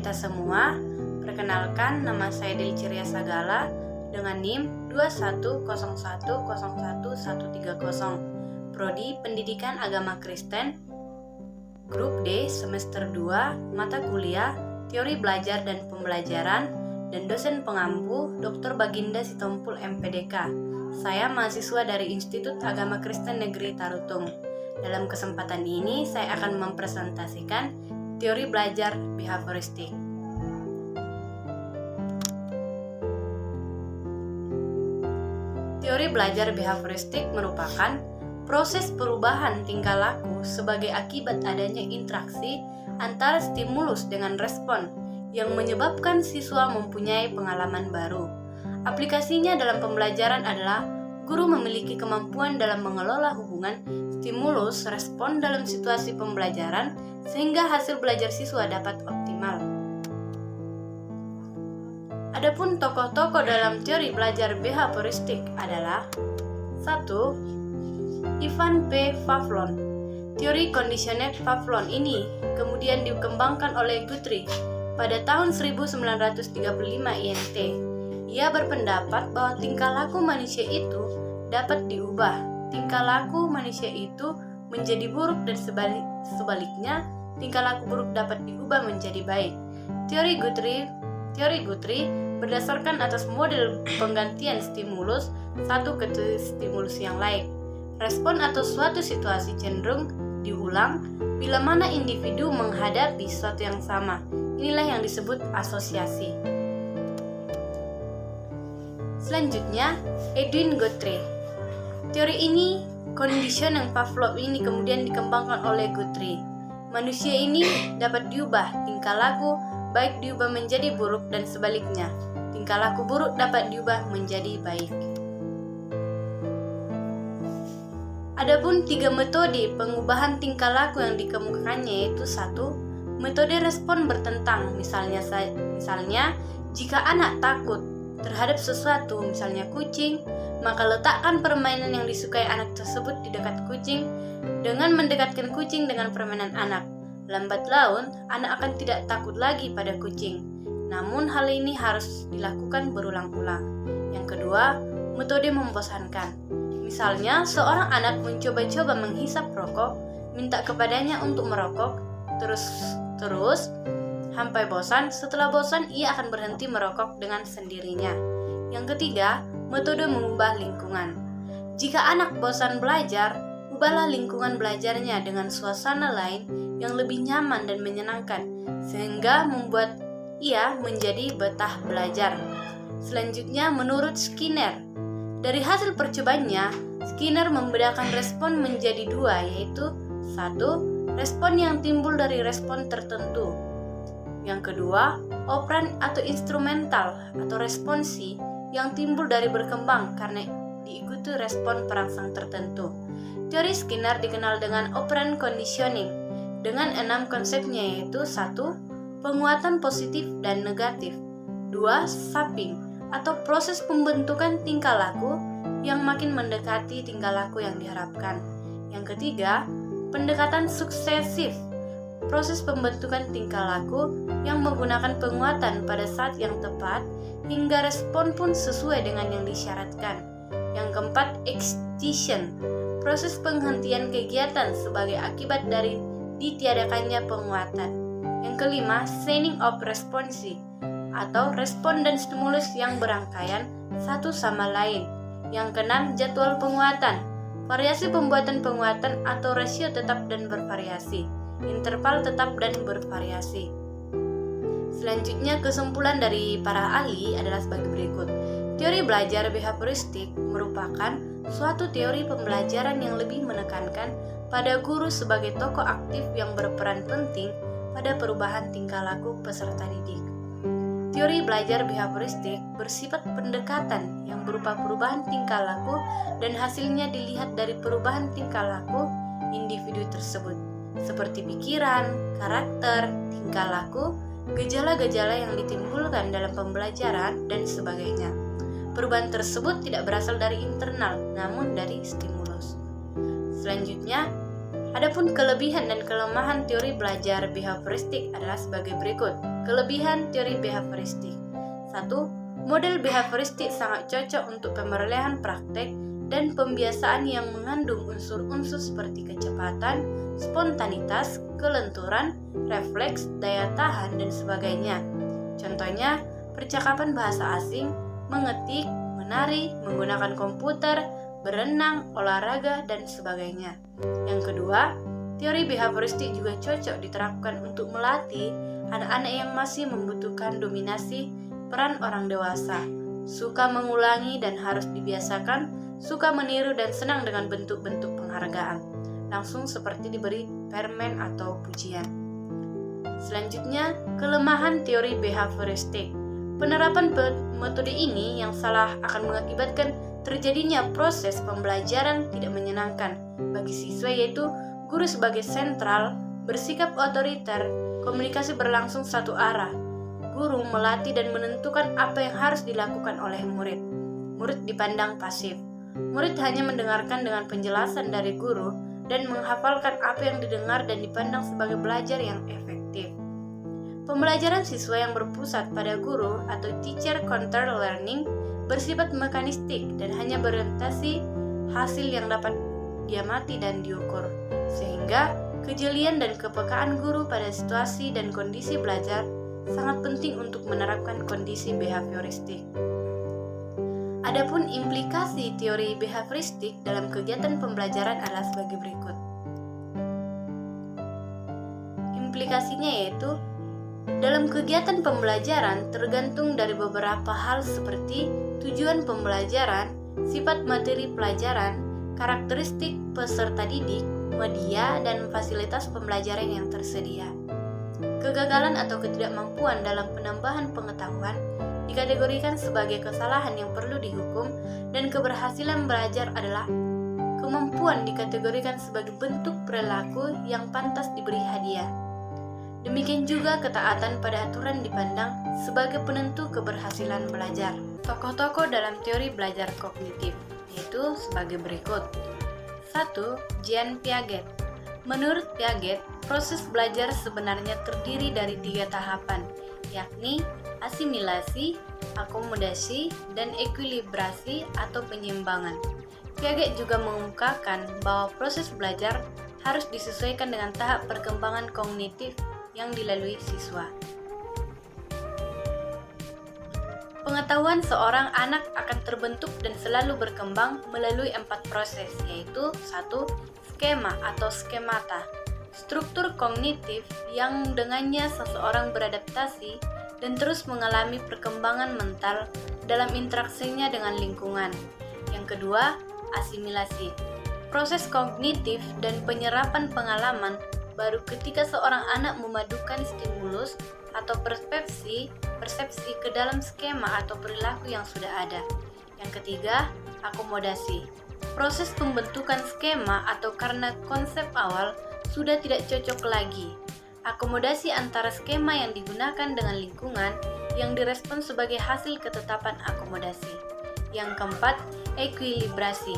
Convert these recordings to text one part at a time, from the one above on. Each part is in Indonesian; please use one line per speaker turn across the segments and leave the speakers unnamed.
kita semua. Perkenalkan, nama saya Deli Ceria Sagala dengan NIM 2101011130. Prodi Pendidikan Agama Kristen, Grup D, Semester 2, Mata Kuliah, Teori Belajar dan Pembelajaran, dan dosen pengampu Dr. Baginda Sitompul MPDK. Saya mahasiswa dari Institut Agama Kristen Negeri Tarutung. Dalam kesempatan ini, saya akan mempresentasikan teori belajar behavioristik. Teori belajar behavioristik merupakan proses perubahan tingkah laku sebagai akibat adanya interaksi antara stimulus dengan respon yang menyebabkan siswa mempunyai pengalaman baru. Aplikasinya dalam pembelajaran adalah guru memiliki kemampuan dalam mengelola hubungan stimulus-respon dalam situasi pembelajaran sehingga hasil belajar siswa dapat optimal. Adapun tokoh-tokoh dalam teori belajar behavioristik adalah 1. Ivan P. Pavlov. Teori kondisioner Pavlov ini kemudian dikembangkan oleh Guthrie pada tahun 1935 INT. Ia berpendapat bahwa tingkah laku manusia itu dapat diubah. Tingkah laku manusia itu menjadi buruk dan sebaliknya, tingkah laku buruk dapat diubah menjadi baik. Teori Guthrie berdasarkan atas model penggantian stimulus satu ke stimulus yang lain. Respon atau suatu situasi cenderung diulang bila mana individu menghadapi sesuatu yang sama. Inilah yang disebut asosiasi. Selanjutnya, Edwin Guthrie. Teori ini, conditioning Pavlov ini kemudian dikembangkan oleh Guthrie. Manusia ini dapat diubah, tingkah laku baik diubah menjadi buruk dan sebaliknya. Tingkah laku buruk dapat diubah menjadi baik. Adapun 3 metode pengubahan tingkah laku yang dikemukakannya yaitu 1. Metode respon bertentang. Misalnya jika anak takut terhadap sesuatu, misalnya kucing, maka letakkan permainan yang disukai anak tersebut di dekat kucing dengan mendekatkan kucing dengan permainan anak. Lambat laun, anak akan tidak takut lagi pada kucing. Namun hal ini harus dilakukan berulang-ulang. Yang kedua, metode membosankan. Misalnya, seorang anak mencoba-coba menghisap rokok, minta kepadanya untuk merokok, terus sampai bosan. Setelah bosan, ia akan berhenti merokok dengan sendirinya. Yang ketiga, metode mengubah lingkungan. Jika anak bosan belajar, ubahlah lingkungan belajarnya dengan suasana lain yang lebih nyaman dan menyenangkan, sehingga membuat ia menjadi betah belajar. Selanjutnya, menurut Skinner, dari hasil percobaannya, Skinner membedakan respon menjadi 2, yaitu 1. Respon yang timbul dari respon tertentu. Yang kedua, operan atau instrumental atau responsi yang timbul dari berkembang karena diikuti respon perangsang tertentu. Teori Skinner dikenal dengan operant conditioning dengan 6 konsepnya yaitu 1. Penguatan positif dan negatif. 2. Shaping atau proses pembentukan tingkah laku yang makin mendekati tingkah laku yang diharapkan. Yang ketiga, pendekatan sukesif. Proses pembentukan tingkah laku yang menggunakan penguatan pada saat yang tepat hingga respon pun sesuai dengan yang disyaratkan. Yang keempat, extinction. Proses penghentian kegiatan sebagai akibat dari ditiadakannya penguatan. Yang kelima, chaining of response atau respon dan stimulus yang berangkaian satu sama lain. Yang keenam, jadwal penguatan. Variasi pembuatan penguatan atau rasio tetap dan bervariasi. Interval tetap dan bervariasi. Selanjutnya, kesimpulan dari para ahli adalah sebagai berikut. Teori belajar behavioristik merupakan suatu teori pembelajaran yang lebih menekankan pada guru sebagai tokoh aktif yang berperan penting pada perubahan tingkah laku peserta didik. Teori belajar behavioristik bersifat pendekatan yang berupa perubahan tingkah laku dan hasilnya dilihat dari perubahan tingkah laku individu tersebut, seperti pikiran, karakter, tingkah laku, gejala-gejala yang ditimbulkan dalam pembelajaran, dan sebagainya. Perubahan tersebut tidak berasal dari internal, namun dari stimulus. Selanjutnya, Adapun kelebihan dan kelemahan teori belajar behavioristik adalah sebagai berikut. Kelebihan teori behavioristik. 1. Model behavioristik sangat cocok untuk pemerolehan praktek dan pembiasaan yang mengandung unsur-unsur seperti kecepatan, spontanitas, kelenturan, refleks, daya tahan, dan sebagainya. Contohnya, percakapan bahasa asing, mengetik, menari, menggunakan komputer, berenang, olahraga, dan sebagainya. Yang kedua, teori behavioristik juga cocok diterapkan untuk melatih anak-anak yang masih membutuhkan dominasi peran orang dewasa, suka mengulangi dan harus dibiasakan, suka meniru dan senang dengan bentuk-bentuk penghargaan, langsung seperti diberi permen atau pujian. Selanjutnya, kelemahan teori behavioristik. Penerapan metode ini yang salah akan mengakibatkan terjadinya proses pembelajaran tidak menyenangkan bagi siswa, yaitu guru sebagai sentral, bersikap otoriter, komunikasi berlangsung satu arah. Guru melatih dan menentukan apa yang harus dilakukan oleh murid. Murid dipandang pasif. Murid hanya mendengarkan dengan penjelasan dari guru dan menghafalkan apa yang didengar dan dipandang sebagai belajar yang efektif. Pembelajaran siswa yang berpusat pada guru atau teacher-centered learning bersifat mekanistik dan hanya berorientasi hasil yang dapat diamati dan diukur, sehingga kejelian dan kepekaan guru pada situasi dan kondisi belajar sangat penting untuk menerapkan kondisi behavioristik. Adapun implikasi teori behavioristik dalam kegiatan pembelajaran adalah sebagai berikut. Implikasinya yaitu dalam kegiatan pembelajaran tergantung dari beberapa hal seperti tujuan pembelajaran, sifat materi pelajaran, karakteristik peserta didik, media, dan fasilitas pembelajaran yang tersedia. Kegagalan atau ketidakmampuan dalam penambahan pengetahuan dikategorikan sebagai kesalahan yang perlu dihukum, dan keberhasilan belajar adalah kemampuan dikategorikan sebagai bentuk perilaku yang pantas diberi hadiah. Demikian juga ketaatan pada aturan dipandang sebagai penentu keberhasilan belajar. Tokoh-tokoh dalam teori belajar kognitif yaitu sebagai berikut. 1. Jean Piaget. Menurut Piaget, proses belajar sebenarnya terdiri dari 3 tahapan, yakni asimilasi, akomodasi, dan ekuilibrasi atau penyeimbangan. Piaget juga mengungkapkan bahwa proses belajar harus disesuaikan dengan tahap perkembangan kognitif yang dilalui siswa. Pengetahuan seorang anak akan terbentuk dan selalu berkembang melalui 4 proses, yaitu 1. Skema atau skemata, struktur kognitif yang dengannya seseorang beradaptasi dan terus mengalami perkembangan mental dalam interaksinya dengan lingkungan. Yang kedua, asimilasi, proses kognitif dan penyerapan pengalaman baru ketika seorang anak memadukan stimulus atau persepsi ke dalam skema atau perilaku yang sudah ada. Yang ketiga, akomodasi, proses pembentukan skema atau karena konsep awal sudah tidak cocok lagi. Akomodasi antara skema yang digunakan dengan lingkungan yang direspon sebagai hasil ketetapan akomodasi. Yang keempat, ekuilibrasi,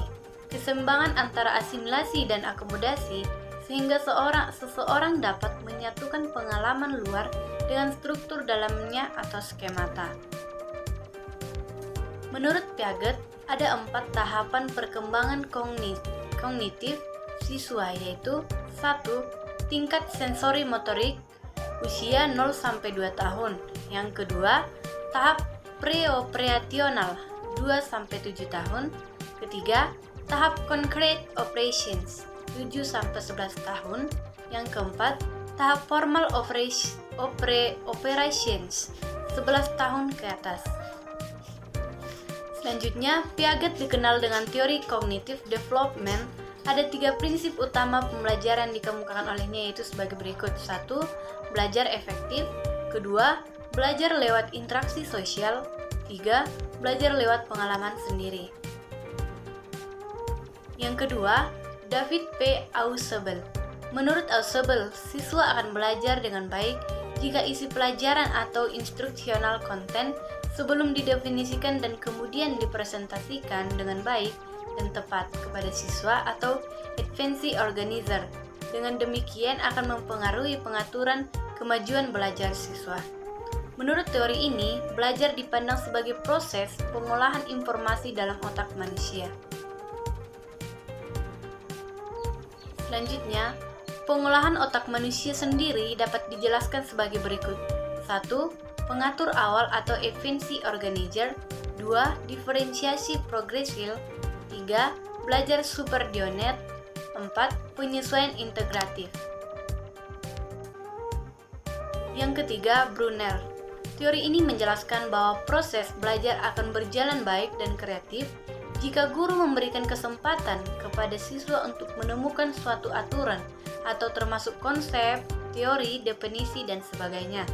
keseimbangan antara asimilasi dan akomodasi sehingga seseorang dapat menyatukan pengalaman luar dengan struktur dalamnya atau skemata. Menurut Piaget, ada 4 tahapan perkembangan kognitif siswa, yaitu 1. Tingkat sensori motorik usia 0-2 tahun. Yang kedua, tahap preoperasional 2-7 tahun. Ketiga, tahap concrete operations 7-11 tahun. Yang keempat, tahap formal operations 11 tahun ke atas. Selanjutnya, Piaget dikenal dengan teori cognitive development. Ada 3 prinsip utama pembelajaran dikemukakan olehnya, yaitu sebagai berikut. 1. Belajar efektif. 2. Belajar lewat interaksi sosial. 3. Belajar lewat pengalaman sendiri. Yang kedua, David P. Ausubel. Menurut Ausubel, siswa akan belajar dengan baik jika isi pelajaran atau instruksional konten sebelum didefinisikan dan kemudian dipresentasikan dengan baik dan tepat kepada siswa atau advanced organizer Dengan demikian akan mempengaruhi pengaturan kemajuan belajar siswa. Menurut teori ini, belajar dipandang sebagai proses pengolahan informasi dalam otak manusia. Selanjutnya, pengolahan otak manusia sendiri dapat dijelaskan sebagai berikut. 1. Pengatur awal atau efficiency organizer. 2. Diferensiasi progresif. 3. Belajar superordinate. 4. Penyesuaian integratif. Yang ketiga, Brunner. Teori ini menjelaskan bahwa proses belajar akan berjalan baik dan kreatif jika guru memberikan kesempatan kepada siswa untuk menemukan suatu aturan atau termasuk konsep, teori, definisi, dan sebagainya,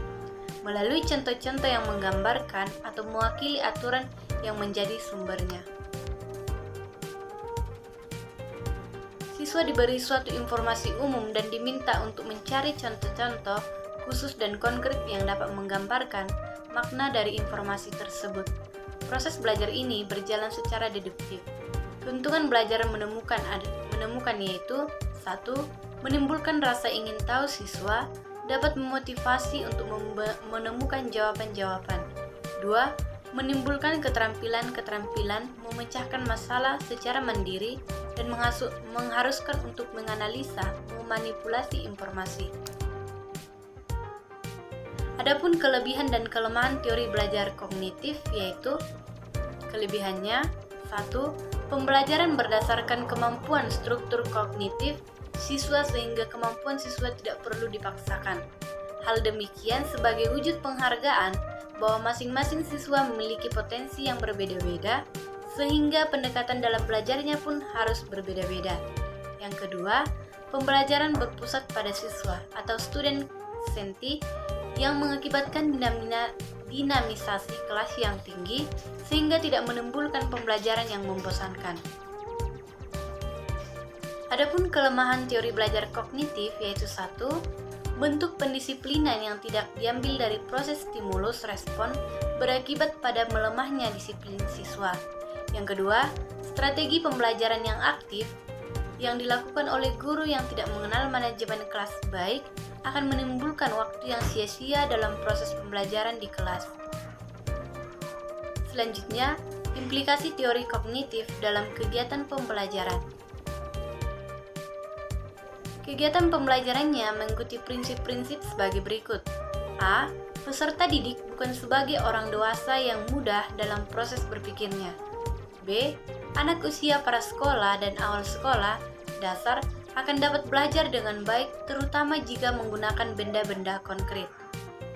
melalui contoh-contoh yang menggambarkan atau mewakili aturan yang menjadi sumbernya. Siswa diberi suatu informasi umum dan diminta untuk mencari contoh-contoh khusus dan konkret yang dapat menggambarkan makna dari informasi tersebut. Proses belajar ini berjalan secara deduktif. Keuntungan belajar menemukan yaitu 1. Menimbulkan rasa ingin tahu siswa, dapat memotivasi untuk menemukan jawaban-jawaban. 2. Menimbulkan keterampilan memecahkan masalah secara mandiri dan mengharuskan untuk menganalisa, memanipulasi informasi. Adapun kelebihan dan kelemahan teori belajar kognitif yaitu kelebihannya 1. Pembelajaran berdasarkan kemampuan struktur kognitif siswa sehingga kemampuan siswa tidak perlu dipaksakan. Hal demikian sebagai wujud penghargaan bahwa masing-masing siswa memiliki potensi yang berbeda-beda sehingga pendekatan dalam belajarnya pun harus berbeda-beda. Yang kedua, pembelajaran berpusat pada siswa atau student centered yang mengakibatkan dinamisasi kelas yang tinggi sehingga tidak menimbulkan pembelajaran yang membosankan. Adapun kelemahan teori belajar kognitif yaitu 1. Bentuk pendisiplinan yang tidak diambil dari proses stimulus respon berakibat pada melemahnya disiplin siswa. Yang kedua, strategi pembelajaran yang aktif yang dilakukan oleh guru yang tidak mengenal manajemen kelas baik akan menimbulkan waktu yang sia-sia dalam proses pembelajaran di kelas. Selanjutnya, implikasi teori kognitif dalam kegiatan pembelajaran. Kegiatan pembelajarannya mengikuti prinsip-prinsip sebagai berikut. A. Peserta didik bukan sebagai orang dewasa yang mudah dalam proses berpikirnya. B. Anak usia prasekolah dan awal sekolah dasar akan dapat belajar dengan baik terutama jika menggunakan benda-benda konkret.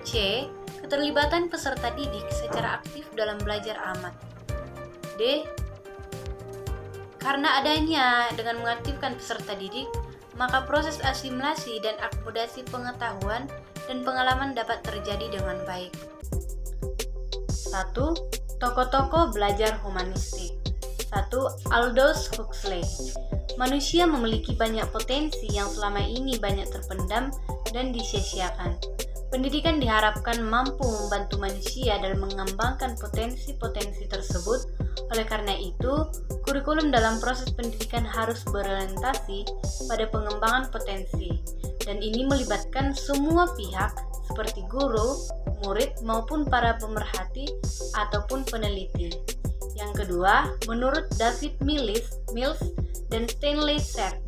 C. Keterlibatan peserta didik secara aktif dalam belajar amat. D. Karena adanya dengan mengaktifkan peserta didik, maka proses asimilasi dan akomodasi pengetahuan dan pengalaman dapat terjadi dengan baik. 1. Tokoh-tokoh belajar humanistik. 1. Aldous Huxley. Manusia memiliki banyak potensi yang selama ini banyak terpendam dan disia-siakan. Pendidikan diharapkan mampu membantu manusia dalam mengembangkan potensi-potensi tersebut. Oleh karena itu, kurikulum dalam proses pendidikan harus berorientasi pada pengembangan potensi, dan ini melibatkan semua pihak seperti guru, murid, maupun para pemerhati ataupun peneliti. Yang kedua, menurut David Mills dan Stanley Schacht,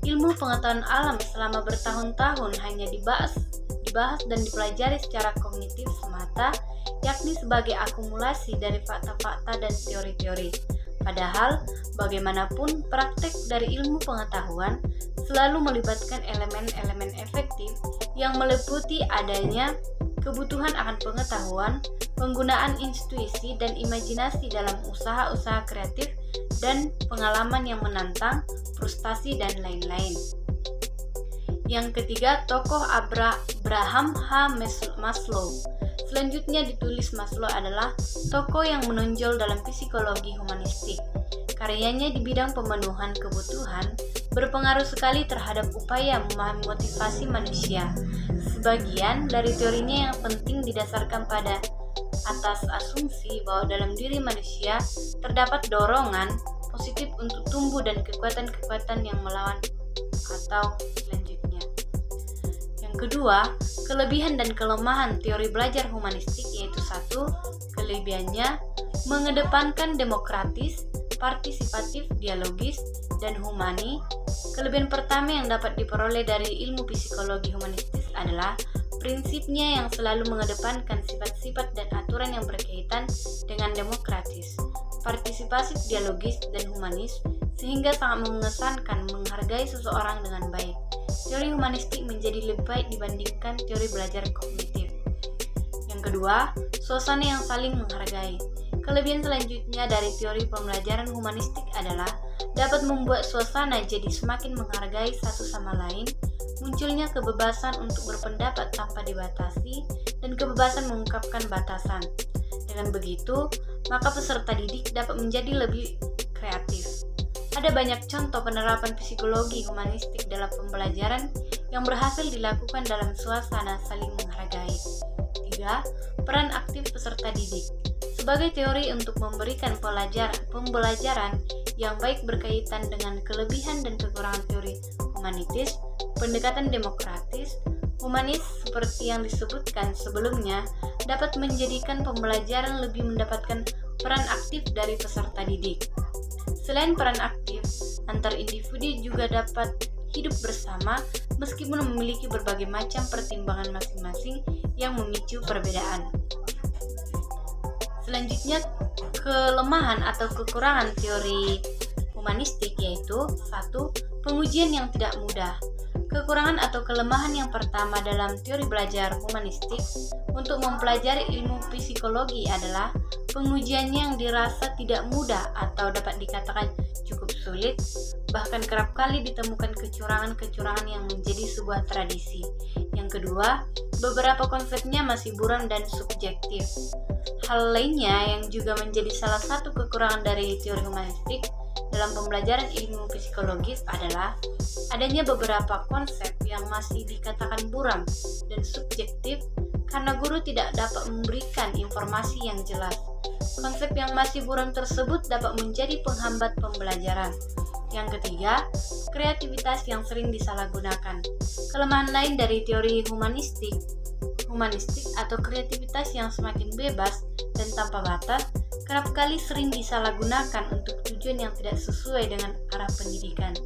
ilmu pengetahuan alam selama bertahun-tahun hanya dibahas dan dipelajari secara kognitif semata, yakni sebagai akumulasi dari fakta-fakta dan teori-teori. Padahal, bagaimanapun praktek dari ilmu pengetahuan selalu melibatkan elemen-elemen efektif yang meliputi adanya kebutuhan akan pengetahuan, penggunaan intuisi dan imajinasi dalam usaha-usaha kreatif, dan pengalaman yang menantang, frustasi, dan lain-lain. Yang ketiga, tokoh Abraham H. Maslow. Selanjutnya ditulis Maslow adalah tokoh yang menonjol dalam psikologi humanistik. Karyanya di bidang pemenuhan kebutuhan berpengaruh sekali terhadap upaya memahami motivasi manusia. Sebagian dari teorinya yang penting didasarkan pada atas asumsi bahwa dalam diri manusia terdapat dorongan positif untuk tumbuh dan kekuatan-kekuatan yang melawan atau selanjutnya. Yang kedua, kelebihan dan kelemahan teori belajar humanistik, yaitu satu, kelebihannya mengedepankan demokratis, partisipatif, dialogis, dan humani. Kelebihan pertama yang dapat diperoleh dari ilmu psikologi humanistis adalah prinsipnya yang selalu mengedepankan sifat-sifat dan aturan yang berkaitan dengan demokratis, partisipatif, dialogis, dan humanis, sehingga sangat mengesankan menghargai seseorang dengan baik. Teori humanistik menjadi lebih baik dibandingkan teori belajar kognitif. Yang kedua, suasana yang saling menghargai. Kelebihan selanjutnya dari teori pembelajaran humanistik adalah dapat membuat suasana jadi semakin menghargai satu sama lain, munculnya kebebasan untuk berpendapat tanpa dibatasi, dan kebebasan mengungkapkan batasan. Dengan begitu, maka peserta didik dapat menjadi lebih kreatif. Ada banyak contoh penerapan psikologi humanistik dalam pembelajaran yang berhasil dilakukan dalam suasana saling menghargai. 3. Peran aktif peserta didik. Sebagai teori untuk memberikan pembelajaran yang baik berkaitan dengan kelebihan dan kekurangan teori humanitis, pendekatan demokratis, humanis seperti yang disebutkan sebelumnya dapat menjadikan pembelajaran lebih mendapatkan peran aktif dari peserta didik. Selain peran aktif, antar individu juga dapat hidup bersama meskipun memiliki berbagai macam pertimbangan masing-masing yang memicu perbedaan. Selanjutnya, kelemahan atau kekurangan teori humanistik, yaitu satu, pengujian yang tidak mudah. Kekurangan atau kelemahan yang pertama dalam teori belajar humanistik untuk mempelajari ilmu psikologi adalah pengujiannya yang dirasa tidak mudah atau dapat dikatakan cukup sulit, bahkan kerap kali ditemukan kecurangan-kecurangan yang menjadi sebuah tradisi. Yang kedua, beberapa konsepnya masih buram dan subjektif. Hal lainnya yang juga menjadi salah satu kekurangan dari teori humanistik dalam pembelajaran ilmu psikologis adalah adanya beberapa konsep yang masih dikatakan buram dan subjektif karena guru tidak dapat memberikan informasi yang jelas. Konsep yang masih buram tersebut dapat menjadi penghambat pembelajaran. Yang ketiga, kreativitas yang sering disalahgunakan. Kelemahan lain dari teori humanistik atau kreativitas yang semakin bebas dan tanpa batas kerap kali sering disalahgunakan untuk tujuan yang tidak sesuai dengan arah pendidikan.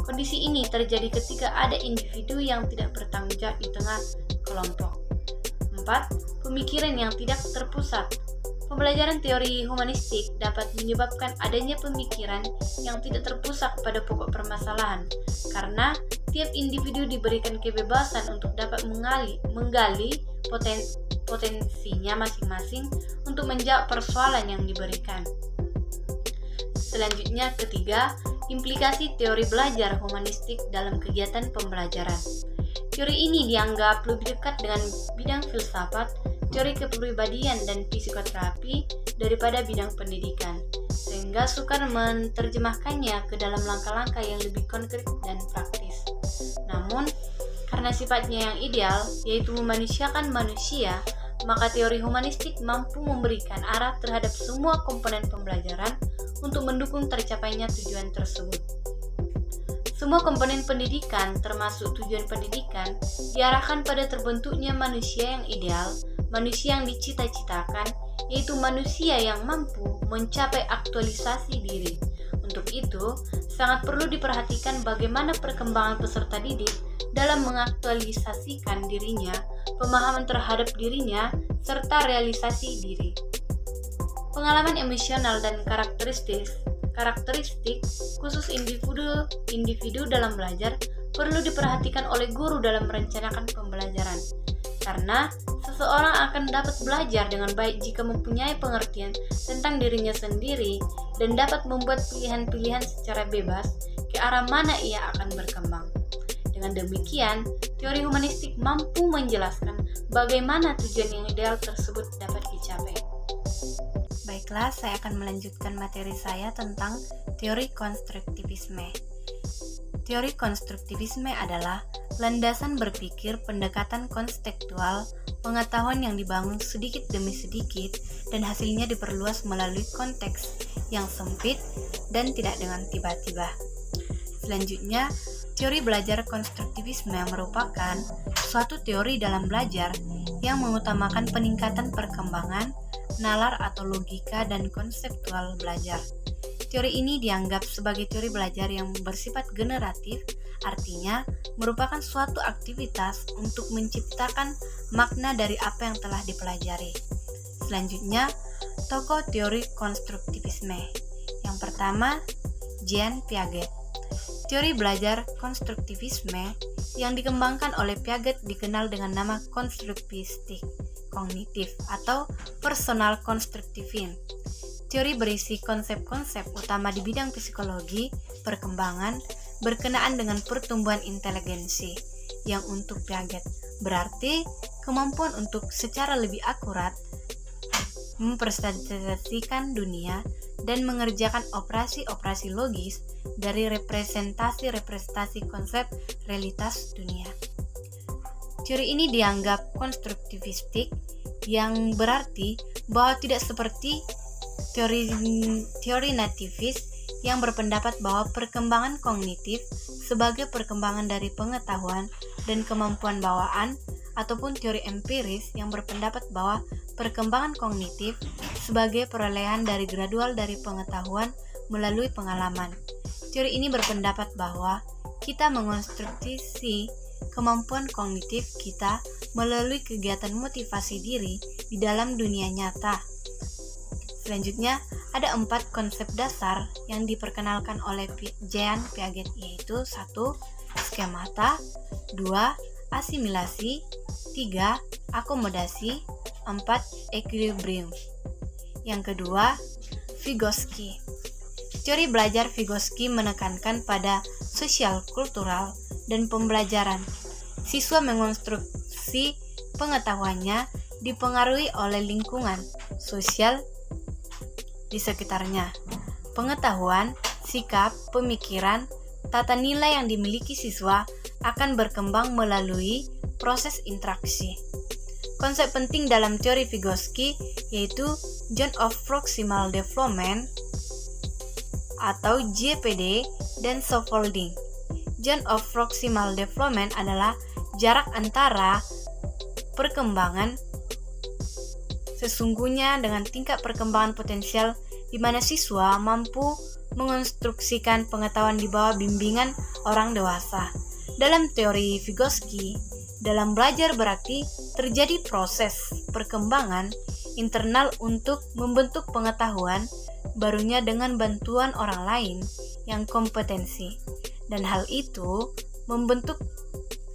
Kondisi ini terjadi ketika ada individu yang tidak bertanggung jawab di tengah kelompok. 4. Pemikiran yang tidak terpusat. Pembelajaran teori humanistik dapat menyebabkan adanya pemikiran yang tidak terpusat pada pokok permasalahan, karena tiap individu diberikan kebebasan untuk dapat menggali potensinya masing-masing untuk menjawab persoalan yang diberikan. Selanjutnya, ketiga, implikasi teori belajar humanistik dalam kegiatan pembelajaran. Teori ini dianggap lebih dekat dengan bidang filsafat, teori kepribadian dan psikoterapi daripada bidang pendidikan, sehingga sukar menerjemahkannya ke dalam langkah-langkah yang lebih konkret dan praktis. Namun, karena sifatnya yang ideal, yaitu memanusiakan manusia, maka teori humanistik mampu memberikan arah terhadap semua komponen pembelajaran untuk mendukung tercapainya tujuan tersebut. Semua komponen pendidikan, termasuk tujuan pendidikan, diarahkan pada terbentuknya manusia yang ideal, manusia yang dicita-citakan, yaitu manusia yang mampu mencapai aktualisasi diri. Untuk itu, sangat perlu diperhatikan bagaimana perkembangan peserta didik dalam mengaktualisasikan dirinya, pemahaman terhadap dirinya, serta realisasi diri. Pengalaman emosional dan karakteristik khusus individu dalam belajar perlu diperhatikan oleh guru dalam merencanakan pembelajaran, karena seseorang akan dapat belajar dengan baik jika mempunyai pengertian tentang dirinya sendiri dan dapat membuat pilihan-pilihan secara bebas ke arah mana ia akan berkembang. Dengan demikian, teori humanistik mampu menjelaskan bagaimana tujuan yang ideal tersebut dapat dicapai. Baiklah, saya akan melanjutkan materi saya tentang teori konstruktivisme. Teori konstruktivisme adalah landasan berpikir pendekatan konseptual pengetahuan yang dibangun sedikit demi sedikit dan hasilnya diperluas melalui konteks yang sempit dan tidak dengan tiba-tiba. Selanjutnya, Teori belajar konstruktivisme merupakan suatu teori dalam belajar yang mengutamakan peningkatan perkembangan, nalar atau logika dan konseptual belajar. Teori ini dianggap sebagai teori belajar yang bersifat generatif, artinya merupakan suatu aktivitas untuk menciptakan makna dari apa yang telah dipelajari. Selanjutnya, tokoh teori konstruktivisme. Yang pertama, Jean Piaget. Teori belajar konstruktivisme yang dikembangkan oleh Piaget dikenal dengan nama konstruktivistik kognitif atau personal constructivism. Teori berisi konsep-konsep utama di bidang psikologi, perkembangan, berkenaan dengan pertumbuhan inteligensi, yang untuk Piaget berarti kemampuan untuk secara lebih akurat mempresentasikan dunia dan mengerjakan operasi-operasi logis dari representasi-representasi konsep realitas dunia. Teori ini dianggap konstruktivistik, yang berarti bahwa tidak seperti teori nativis yang berpendapat bahwa perkembangan kognitif sebagai perkembangan dari pengetahuan dan kemampuan bawaan, ataupun teori empiris yang berpendapat bahwa perkembangan kognitif sebagai perolehan dari gradual dari pengetahuan melalui pengalaman. Teori ini berpendapat bahwa kita mengonstruksi kemampuan kognitif kita melalui kegiatan motivasi diri di dalam dunia nyata. Selanjutnya, ada 4 konsep dasar yang diperkenalkan oleh Jean Piaget, yaitu 1. Skemata, 2. Asimilasi, 3. Akomodasi, 4. Equilibrium. Yang kedua, Vygotsky. Teori belajar Vygotsky menekankan pada sosial, kultural, dan pembelajaran. Siswa mengonstruksi pengetahuannya dipengaruhi oleh lingkungan sosial di sekitarnya. Pengetahuan, sikap, pemikiran, tata nilai yang dimiliki siswa akan berkembang melalui proses interaksi. Konsep penting dalam teori Vygotsky yaitu Zone of Proximal Development atau JPD dan scaffolding. Zone of Proximal Development adalah jarak antara perkembangan sesungguhnya dengan tingkat perkembangan potensial di mana siswa mampu mengonstruksikan pengetahuan di bawah bimbingan orang dewasa. Dalam teori Vygotsky, dalam belajar berarti terjadi proses perkembangan internal untuk membentuk pengetahuan barunya dengan bantuan orang lain yang kompetensi. Dan hal itu membentuk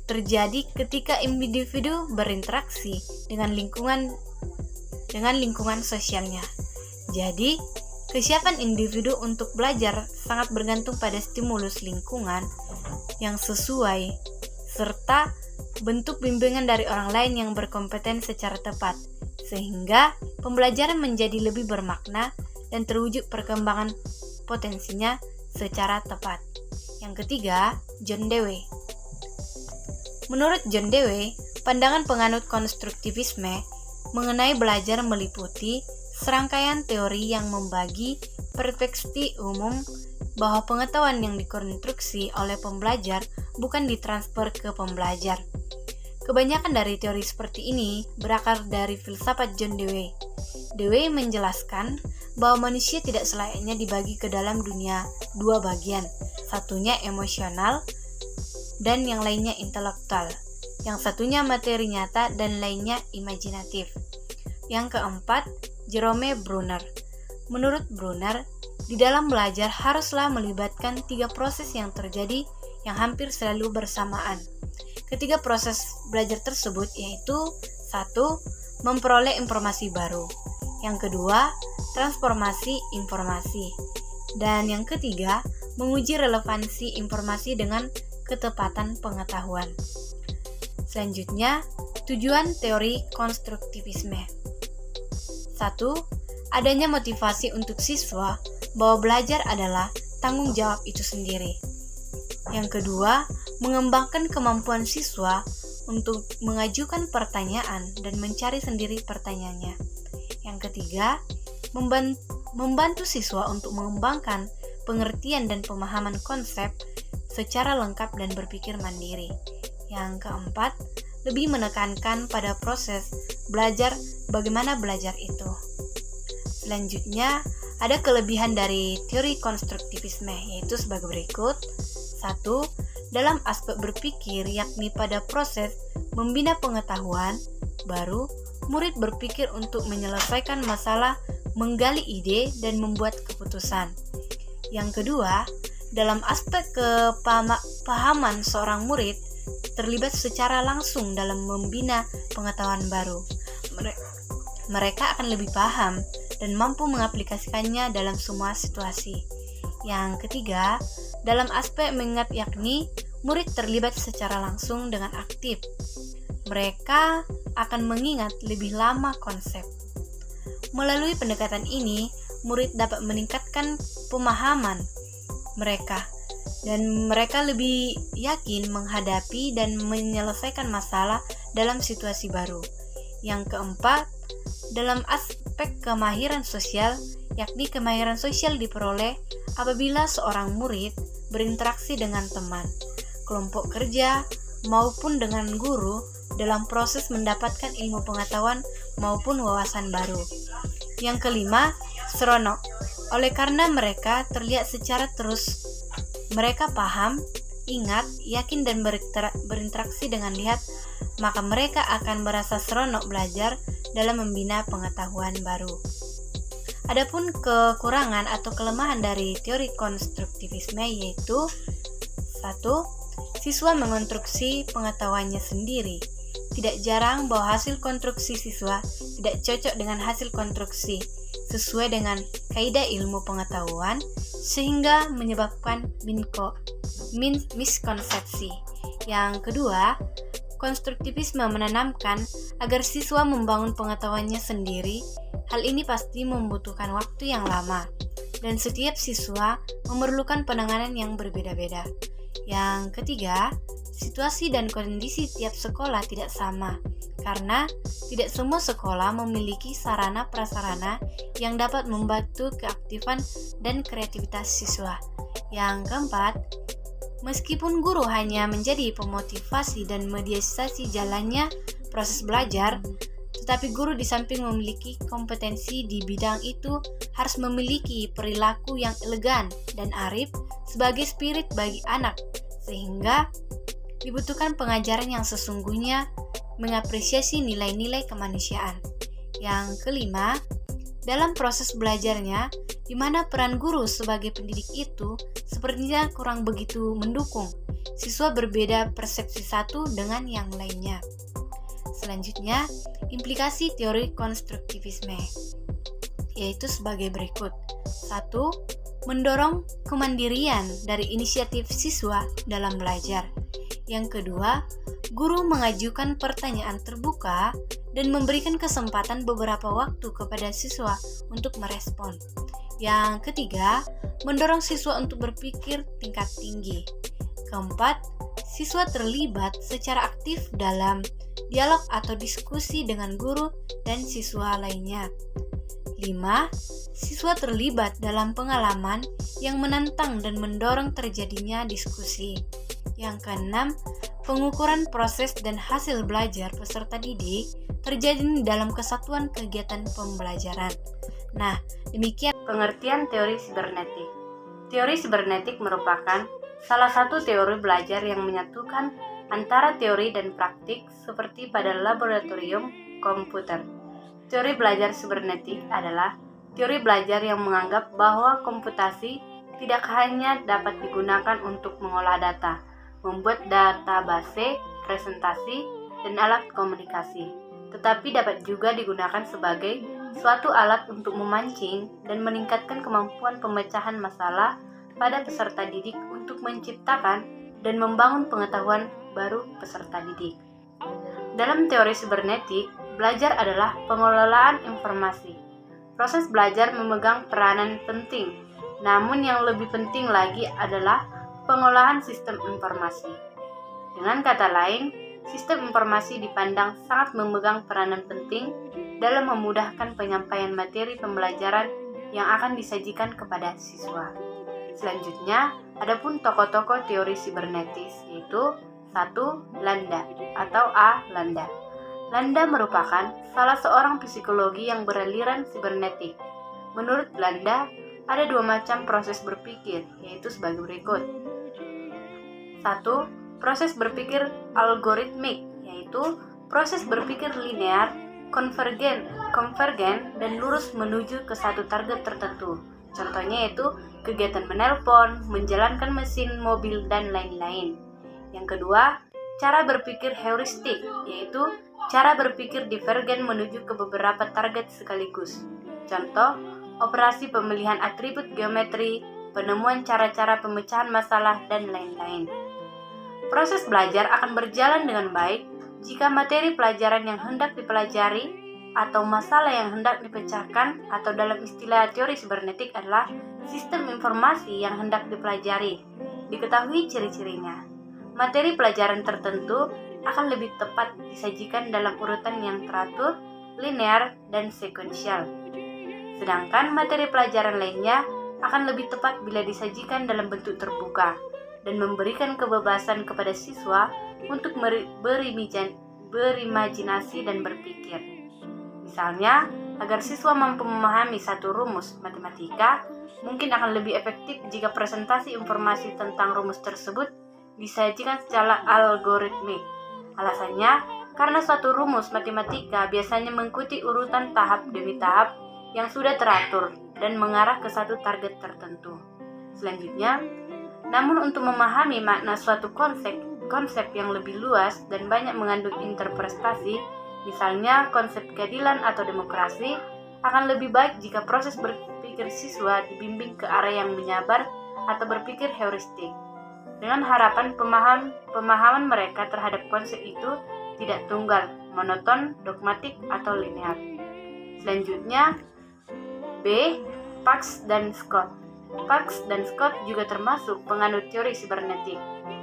terjadi ketika individu berinteraksi dengan lingkungan sosialnya. Jadi, kesiapan individu untuk belajar sangat bergantung pada stimulus lingkungan yang sesuai serta bentuk bimbingan dari orang lain yang berkompeten secara tepat, sehingga pembelajaran menjadi lebih bermakna dan terwujud perkembangan potensinya secara tepat. Yang ketiga, John Dewey. Menurut John Dewey, pandangan penganut konstruktivisme mengenai belajar meliputi serangkaian teori yang membagi perspektif umum bahwa pengetahuan yang dikonstruksi oleh pembelajar bukan ditransfer ke pembelajar. Kebanyakan dari teori seperti ini berakar dari filsafat John Dewey. Dewey menjelaskan bahwa manusia tidak selayaknya dibagi ke dalam dunia dua bagian, satunya emosional dan yang lainnya intelektual, yang satunya materi nyata dan lainnya imajinatif. Yang keempat, Jerome Bruner. Menurut Bruner, di dalam belajar haruslah melibatkan 3 proses yang terjadi yang hampir selalu bersamaan. Ketiga proses belajar tersebut yaitu 1. Memperoleh informasi baru, yang kedua, transformasi informasi, dan yang ketiga, menguji relevansi informasi dengan ketepatan pengetahuan. Selanjutnya, tujuan teori konstruktivisme. 1. Adanya motivasi untuk siswa bahwa belajar adalah tanggung jawab itu sendiri. Yang kedua, mengembangkan kemampuan siswa untuk mengajukan pertanyaan dan mencari sendiri pertanyaannya. Yang ketiga, membantu siswa untuk mengembangkan pengertian dan pemahaman konsep secara lengkap dan berpikir mandiri. Yang keempat, lebih menekankan pada proses belajar, bagaimana belajar itu. Selanjutnya, ada kelebihan dari teori konstruktivisme, yaitu sebagai berikut. 1. Dalam aspek berpikir, yakni pada proses membina pengetahuan baru, murid berpikir untuk menyelesaikan masalah, menggali ide, dan membuat keputusan. Yang kedua, dalam aspek kepahaman seorang murid terlibat secara langsung dalam membina pengetahuan baru. Mereka akan lebih paham dan mampu mengaplikasikannya dalam semua situasi. Yang ketiga, dalam aspek mengingat, yakni murid terlibat secara langsung dengan aktif. Mereka akan mengingat lebih lama konsep. Melalui pendekatan ini, murid dapat meningkatkan pemahaman mereka dan mereka lebih yakin menghadapi dan menyelesaikan masalah dalam situasi baru. Yang keempat, dalam aspek kemahiran sosial, yakni kemahiran sosial diperoleh apabila seorang murid berinteraksi dengan teman, kelompok kerja, maupun dengan guru dalam proses mendapatkan ilmu pengetahuan maupun wawasan baru. Yang kelima, seronok. Oleh karena mereka terlihat secara terus, mereka paham, ingat, yakin, dan berinteraksi dengan lihat, maka mereka akan merasa seronok belajar dalam membina pengetahuan baru. Adapun kekurangan atau kelemahan dari teori konstruktivisme yaitu 1. Siswa mengonstruksi pengetahuannya sendiri. Tidak jarang bahwa hasil konstruksi siswa tidak cocok dengan hasil konstruksi sesuai dengan kaidah ilmu pengetahuan, sehingga menyebabkan miskonsepsi. Yang kedua, konstruktivisme menanamkan agar siswa membangun pengetahuannya sendiri. Hal ini pasti membutuhkan waktu yang lama, dan setiap siswa memerlukan penanganan yang berbeda-beda. Yang ketiga, situasi dan kondisi tiap sekolah tidak sama, karena tidak semua sekolah memiliki sarana-prasarana yang dapat membantu keaktifan dan kreativitas siswa. Yang keempat, meskipun guru hanya menjadi pemotivasi dan mediasi jalannya proses belajar, tetapi guru di samping memiliki kompetensi di bidang itu harus memiliki perilaku yang elegan dan arif sebagai spirit bagi anak, sehingga dibutuhkan pengajaran yang sesungguhnya mengapresiasi nilai-nilai kemanusiaan. Yang kelima, dalam proses belajarnya, di mana peran guru sebagai pendidik itu sepertinya kurang begitu mendukung. Siswa berbeda persepsi satu dengan yang lainnya. Selanjutnya, implikasi teori konstruktivisme, yaitu sebagai berikut. 1. Mendorong kemandirian dari inisiatif siswa dalam belajar. Yang kedua, guru mengajukan pertanyaan terbuka dan memberikan kesempatan beberapa waktu kepada siswa untuk merespon. Yang ketiga, mendorong siswa untuk berpikir tingkat tinggi. Keempat, siswa terlibat secara aktif dalam dialog atau diskusi dengan guru dan siswa lainnya. 5. Siswa terlibat dalam pengalaman yang menantang dan mendorong terjadinya diskusi. Yang keenam, pengukuran proses dan hasil belajar peserta didik terjadi dalam kesatuan kegiatan pembelajaran. Nah, demikian pengertian teori sibernetik. Teori sibernetik merupakan salah satu teori belajar yang menyatukan antara teori dan praktik seperti pada laboratorium komputer. Teori belajar sibernetik adalah teori belajar yang menganggap bahwa komputasi tidak hanya dapat digunakan untuk mengolah data, membuat database, presentasi, dan alat komunikasi, tetapi dapat juga digunakan sebagai suatu alat untuk memancing dan meningkatkan kemampuan pemecahan masalah pada peserta didik untuk menciptakan dan membangun pengetahuan baru peserta didik. Dalam teori sibernetik, belajar adalah pengelolaan informasi. Proses belajar memegang peranan penting, namun yang lebih penting lagi adalah pengolahan sistem informasi. Dengan kata lain, sistem informasi dipandang sangat memegang peranan penting dalam memudahkan penyampaian materi pembelajaran yang akan disajikan kepada siswa. Selanjutnya, adapun tokoh-tokoh teori sibernetis yaitu 1. Landa atau A. Landa. Landa merupakan salah seorang psikologi yang beraliran sibernetik. Menurut Landa, ada dua macam proses berpikir, yaitu sebagai berikut. 1. Proses berpikir algoritmik, yaitu proses berpikir linear, konvergen, dan lurus menuju ke satu target tertentu. Contohnya yaitu kegiatan menelpon, menjalankan mesin mobil, dan lain-lain. Yang kedua, cara berpikir heuristik, yaitu cara berpikir divergen menuju ke beberapa target sekaligus. Contoh, operasi pemilihan atribut geometri, penemuan cara-cara pemecahan masalah, dan lain-lain. Proses belajar akan berjalan dengan baik jika materi pelajaran yang hendak dipelajari atau masalah yang hendak dipecahkan, atau dalam istilah teori sibernetik adalah sistem informasi yang hendak dipelajari, diketahui ciri-cirinya. Materi pelajaran tertentu akan lebih tepat disajikan dalam urutan yang teratur, linear, dan sekuensial. Sedangkan materi pelajaran lainnya akan lebih tepat bila disajikan dalam bentuk terbuka dan memberikan kebebasan kepada siswa untuk berimajinasi dan berpikir. Misalnya, agar siswa mampu memahami satu rumus matematika, mungkin akan lebih efektif jika presentasi informasi tentang rumus tersebut disajikan secara algoritmik. Alasannya, karena suatu rumus matematika biasanya mengikuti urutan tahap demi tahap yang sudah teratur dan mengarah ke satu target tertentu. Selanjutnya, namun untuk memahami makna suatu konsep yang lebih luas dan banyak mengandung interpretasi, misalnya konsep keadilan atau demokrasi, akan lebih baik jika proses berpikir siswa dibimbing ke arah yang menyabar atau berpikir heuristik, dengan harapan pemahaman mereka terhadap konsep itu tidak tunggal, monoton, dogmatik, atau linear. Selanjutnya, B. Parks dan Scott. Parks dan Scott juga termasuk penganut teori sibernetik.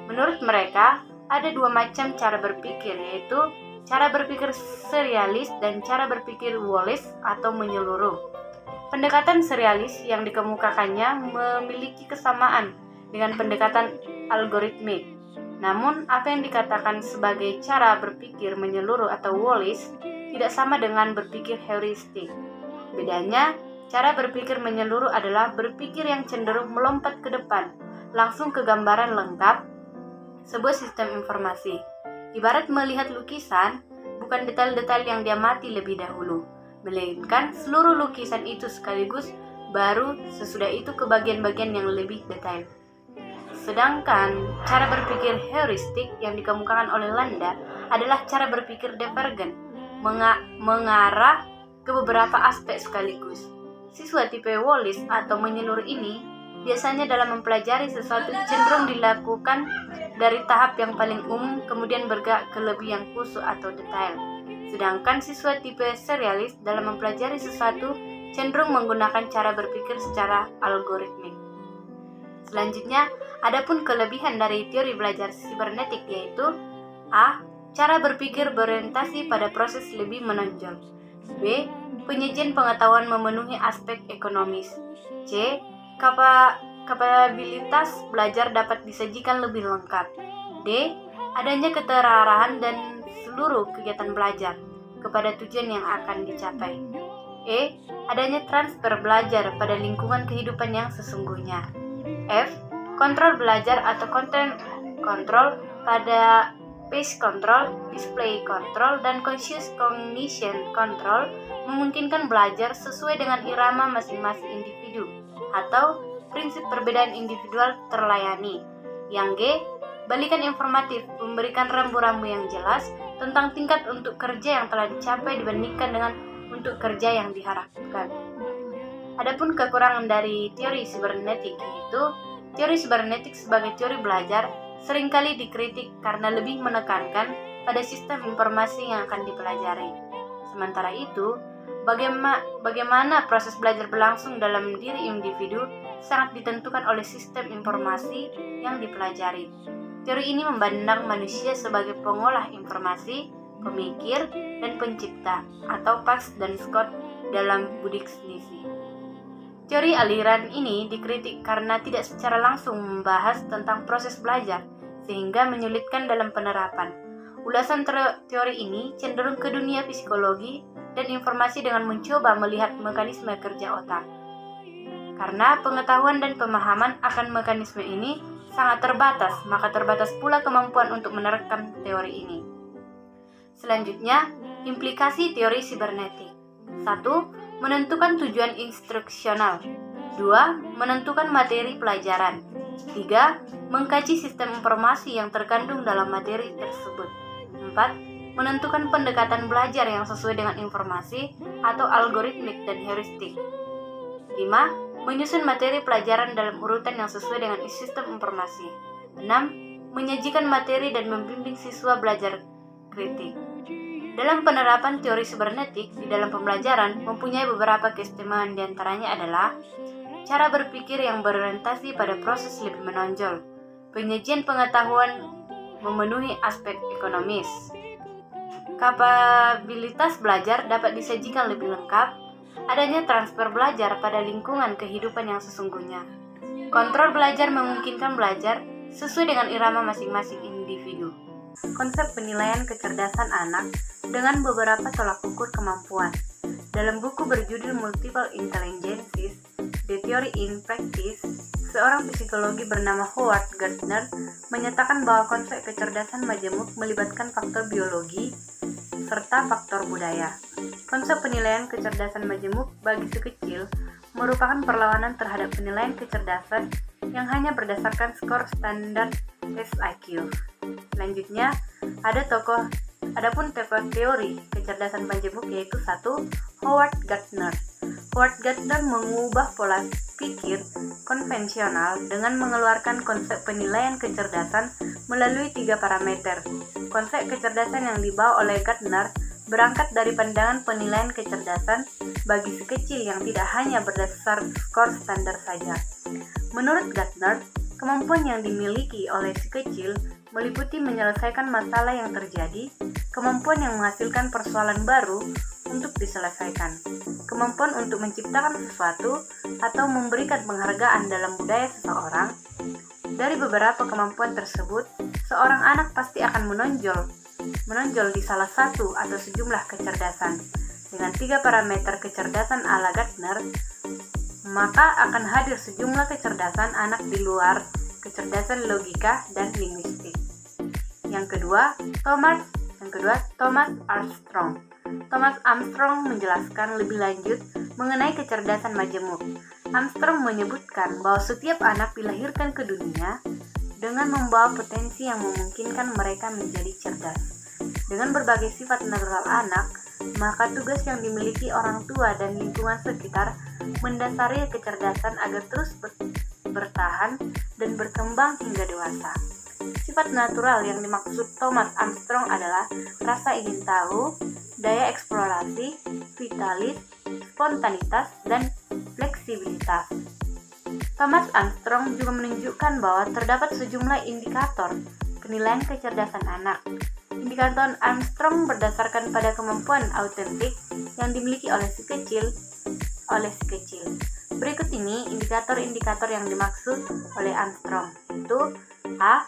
Menurut mereka, ada dua macam cara berpikir, yaitu cara berpikir serialis dan cara berpikir Wallace atau menyeluruh. Pendekatan serialis yang dikemukakannya memiliki kesamaan dengan pendekatan algoritmik. Namun, apa yang dikatakan sebagai cara berpikir menyeluruh atau Wallace tidak sama dengan berpikir heuristik. Bedanya, cara berpikir menyeluruh adalah berpikir yang cenderung melompat ke depan, langsung ke gambaran lengkap sebuah sistem informasi. Ibarat melihat lukisan, bukan detail-detail yang diamati lebih dahulu, melainkan seluruh lukisan itu sekaligus, baru sesudah itu ke bagian-bagian yang lebih detail. Sedangkan cara berpikir heuristik yang dikemukakan oleh Landa adalah cara berpikir divergen, mengarah ke beberapa aspek sekaligus. Siswa tipe Wallace atau menyeluruh ini biasanya dalam mempelajari sesuatu cenderung dilakukan dari tahap yang paling umum kemudian bergerak ke lebih yang khusus atau detail. Sedangkan siswa tipe serialis dalam mempelajari sesuatu cenderung menggunakan cara berpikir secara algoritmik. Selanjutnya, adapun kelebihan dari teori belajar sibernetik yaitu A. Cara berpikir berorientasi pada proses lebih menonjol. B. Penyajian pengetahuan memenuhi aspek ekonomis. C. Kapabilitas belajar dapat disajikan lebih lengkap. D. Adanya keterarahan dan seluruh kegiatan belajar kepada tujuan yang akan dicapai. E. Adanya transfer belajar pada lingkungan kehidupan yang sesungguhnya. F. Kontrol belajar atau content control pada pace control, display control, dan conscious cognition control memungkinkan belajar sesuai dengan irama masing-masing individu atau prinsip perbedaan individual terlayani. Yang G. Balikan informatif, memberikan rambu-rambu yang jelas tentang tingkat untuk kerja yang telah dicapai dibandingkan dengan untuk kerja yang diharapkan. Adapun kekurangan dari teori sibernetik yaitu teori sibernetik sebagai teori belajar seringkali dikritik karena lebih menekankan pada sistem informasi yang akan dipelajari. Sementara itu, bagaimana proses belajar berlangsung dalam diri individu sangat ditentukan oleh sistem informasi yang dipelajari. Teori ini memandang manusia sebagai pengolah informasi, pemikir, dan pencipta, atau Parks dan Scott dalam Buddhism. Teori aliran ini dikritik karena tidak secara langsung membahas tentang proses belajar, sehingga menyulitkan dalam penerapan. Ulasan teori ini cenderung ke dunia psikologi dan informasi dengan mencoba melihat mekanisme kerja otak. Karena pengetahuan dan pemahaman akan mekanisme ini sangat terbatas, maka terbatas pula kemampuan untuk menerapkan teori ini. Selanjutnya, implikasi teori sibernetik. 1. Menentukan tujuan instruksional. 2. Menentukan materi pelajaran. 3. Mengkaji sistem informasi yang terkandung dalam materi tersebut. 4. Menentukan pendekatan belajar yang sesuai dengan informasi atau algoritmik dan heuristik. 5. Menyusun materi pelajaran dalam urutan yang sesuai dengan sistem informasi. 6. Menyajikan materi dan membimbing siswa belajar kritik. Dalam penerapan teori sibernetik di dalam pembelajaran mempunyai beberapa keistimewaan, diantaranya adalah cara berpikir yang berorientasi pada proses lebih menonjol, penyajian pengetahuan memenuhi aspek ekonomis, kapabilitas belajar dapat disajikan lebih lengkap, adanya transfer belajar pada lingkungan kehidupan yang sesungguhnya. Kontrol belajar memungkinkan belajar sesuai dengan irama masing-masing individu. Konsep penilaian kecerdasan anak dengan beberapa tolak ukur kemampuan. Dalam buku berjudul Multiple Intelligences, The Theory in Practice, seorang psikologi bernama Howard Gardner menyatakan bahwa konsep kecerdasan majemuk melibatkan faktor biologi serta faktor budaya. Konsep penilaian kecerdasan majemuk bagi si kecil merupakan perlawanan terhadap penilaian kecerdasan yang hanya berdasarkan skor standar tes IQ. Selanjutnya, adapun tokoh teori kecerdasan majemuk yaitu 1. Howard Gardner. Howard Gardner mengubah pola pikir konvensional dengan mengeluarkan konsep penilaian kecerdasan melalui 3 parameter. Konsep kecerdasan yang dibawa oleh Gardner berangkat dari pandangan penilaian kecerdasan bagi si kecil yang tidak hanya berdasar skor standar saja. Menurut Gardner, kemampuan yang dimiliki oleh si kecil meliputi menyelesaikan masalah yang terjadi, kemampuan yang menghasilkan persoalan baru untuk diselesaikan, kemampuan untuk menciptakan sesuatu atau memberikan penghargaan dalam budaya seseorang. Dari beberapa kemampuan tersebut, seorang anak pasti akan menonjol di salah satu atau sejumlah kecerdasan. Dengan 3 parameter kecerdasan ala Gardner, maka akan hadir sejumlah kecerdasan anak di luar kecerdasan logika dan linguistik. Yang kedua, Thomas Armstrong. Thomas Armstrong menjelaskan lebih lanjut mengenai kecerdasan majemuk. Armstrong menyebutkan bahwa setiap anak dilahirkan ke dunia dengan membawa potensi yang memungkinkan mereka menjadi cerdas. Dengan berbagai sifat natural anak, maka tugas yang dimiliki orang tua dan lingkungan sekitar mendasari kecerdasan agar terus bertahan dan berkembang hingga dewasa. Sifat natural yang dimaksud Thomas Armstrong adalah rasa ingin tahu, daya eksplorasi, vitalis, spontanitas, dan fleksibilitas. Thomas Armstrong juga menunjukkan bahwa terdapat sejumlah indikator penilaian kecerdasan anak. Indikator Armstrong berdasarkan pada kemampuan autentik yang dimiliki oleh si kecil. Berikut ini indikator-indikator yang dimaksud oleh Armstrong, yaitu A.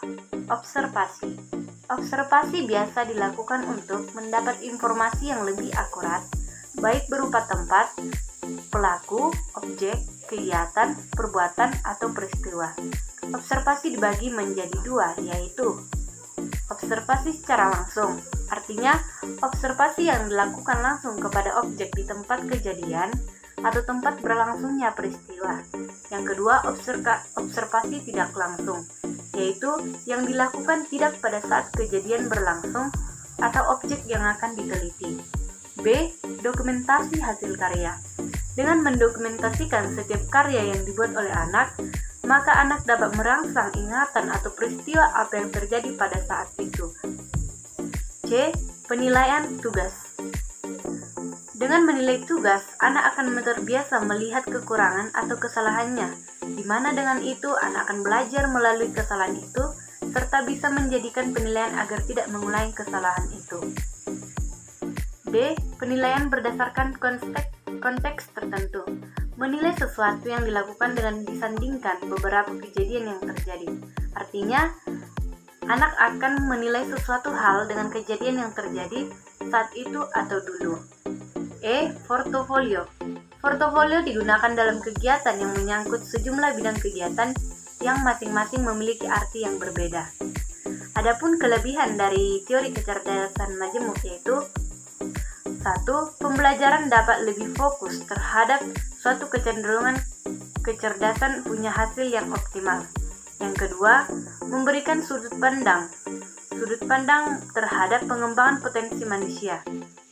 Observasi. Observasi biasa dilakukan untuk mendapat informasi yang lebih akurat, baik berupa tempat, pelaku, objek, kegiatan, perbuatan, atau peristiwa. Observasi dibagi menjadi 2, yaitu observasi secara langsung, artinya observasi yang dilakukan langsung kepada objek di tempat kejadian atau tempat berlangsungnya peristiwa. Yang kedua, observasi tidak langsung, yaitu yang dilakukan tidak pada saat kejadian berlangsung atau objek yang akan diteliti. B. Dokumentasi hasil karya. Dengan mendokumentasikan setiap karya yang dibuat oleh anak, maka anak dapat merangsang ingatan atau peristiwa apa yang terjadi pada saat itu. C. Penilaian tugas. Dengan menilai tugas, anak akan terbiasa melihat kekurangan atau kesalahannya, di mana dengan itu anak akan belajar melalui kesalahan itu, serta bisa menjadikan penilaian agar tidak mengulangi kesalahan itu. D. Penilaian berdasarkan konteks tertentu. menilai sesuatu yang dilakukan dengan disandingkan beberapa kejadian yang terjadi. Artinya, anak akan menilai sesuatu hal dengan kejadian yang terjadi saat itu atau dulu. Portofolio. Portofolio digunakan dalam kegiatan yang menyangkut sejumlah bidang kegiatan yang masing-masing memiliki arti yang berbeda. Adapun kelebihan dari teori kecerdasan majemuk yaitu 1. Pembelajaran dapat lebih fokus terhadap suatu kecenderungan kecerdasan punya hasil yang optimal. Yang kedua, memberikan sudut pandang terhadap pengembangan potensi manusia.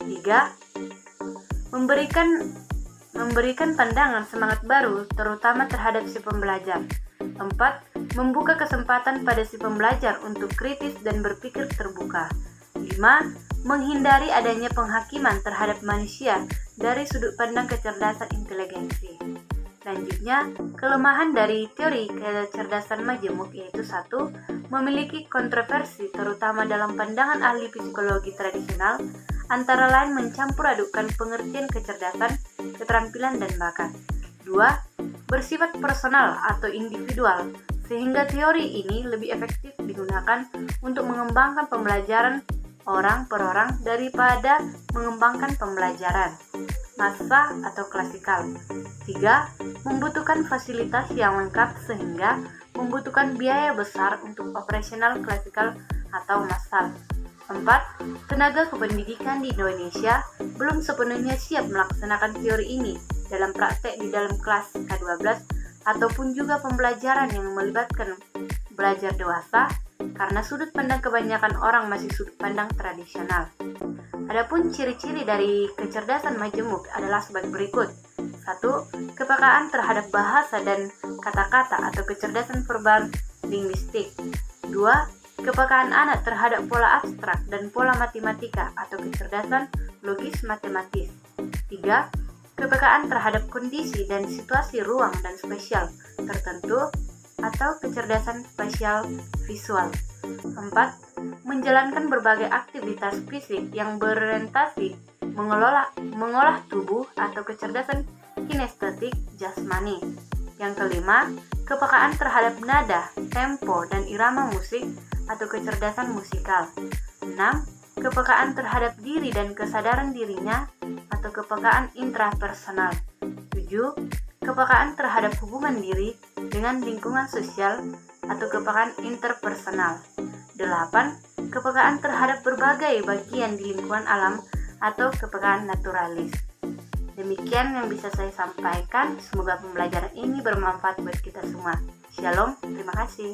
3. Memberikan pandangan semangat baru terutama terhadap si pembelajar. 4. Membuka kesempatan pada si pembelajar untuk kritis dan berpikir terbuka. 5. Menghindari adanya penghakiman terhadap manusia dari sudut pandang kecerdasan inteligensi. Selanjutnya, kelemahan dari teori kecerdasan majemuk yaitu 1. Memiliki kontroversi terutama dalam pandangan ahli psikologi tradisional, antara lain mencampur adukan pengertian kecerdasan, keterampilan, dan bakat. 2. Bersifat personal atau individual, sehingga teori ini lebih efektif digunakan untuk mengembangkan pembelajaran orang per orang daripada mengembangkan pembelajaran massa atau klasikal. 3. Membutuhkan fasilitas yang lengkap sehingga membutuhkan biaya besar untuk operasional klasikal atau massal. 4. Tenaga kependidikan di Indonesia belum sepenuhnya siap melaksanakan teori ini dalam praktek di dalam kelas K12 ataupun juga pembelajaran yang melibatkan belajar dewasa karena sudut pandang kebanyakan orang masih sudut pandang tradisional. Adapun ciri-ciri dari kecerdasan majemuk adalah sebagai berikut. 1. Kepekaan terhadap bahasa dan kata-kata atau kecerdasan verbal linguistik. 2. Kepekaan anak terhadap pola abstrak dan pola matematika atau kecerdasan logis matematis. 3. Kepekaan terhadap kondisi dan situasi ruang dan spasial tertentu atau kecerdasan spasial visual. 4. Menjalankan berbagai aktivitas fisik yang berorientasi mengolah tubuh atau kecerdasan kinestetik jasmani. Yang kelima, kepekaan terhadap nada, tempo, dan irama musik atau kecerdasan musikal. 6. Kepekaan terhadap diri dan kesadaran dirinya atau kepekaan intrapersonal. 7. Kepekaan terhadap hubungan diri dengan lingkungan sosial atau kepekaan interpersonal. 8. Kepekaan terhadap berbagai bagian di lingkungan alam atau kepekaan naturalis. Demikian yang bisa saya sampaikan. Semoga pembelajaran ini bermanfaat buat kita semua. Shalom, terima kasih.